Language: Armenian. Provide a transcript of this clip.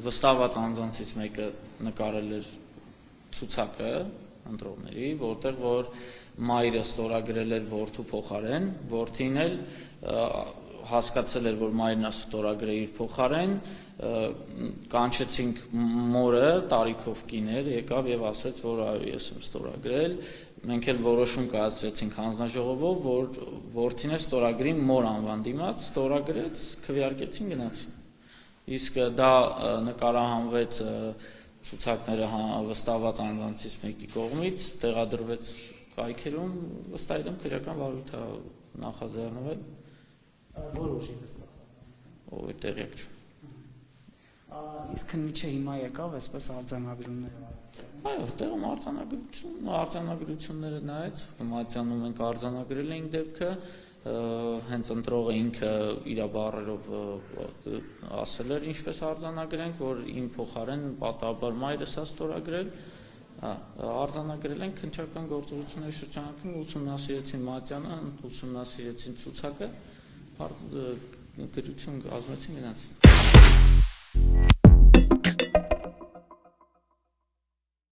վստահված անձանցից մեկը նկարել էր ցուցակը ընտրողների, որտեղ որ մայրը ստորագրել էր որդու փոխարեն, որդին էլ հասկացել էր, որ մայրն է ստորագրել իր փոխարեն, կանչեցինք մորը, տարիքով կին էր, եկավ եւ ասեց, որ այո, ես եմ ստորագրել, մենք էլ որոշում կայացրեցինք հանձնաժողովով, որ որդին է ստորագրի մոր անվան դիմաց, ստորագրեց, քվեարկեցին, գնացին։ Իսկ դա նկարահանվեց ցուցակները վստահված անձանցից մեկի կողմից, տեղադրվեց կայքերում, վստահ եմ քրեական վարույթ է նախաձեռնվել։ Որ ուժի վստահված։ Ո տեղյակ չեմ։ Իսկ քննիչը հիմա եկավ, այսպես արձանագրումներ արեց։ Այո, տեղում արձանագրությունները նայեց, Մատյանում ենք արձանագրել էինք դեպքը, հենց ընտրողը ինքը իր բառերով ասել էր, ինչպես արձանագրենք, որ իմ փոխարեն պատահաբար մայրս է ստորագրել, արձանագրել ենք քննչական գործողությունների շրջանակում, ուսումնասիրեցին Մատյանը, ուսումնասիրեցին ցուցակը, գրություն կազմեցին, գնացին։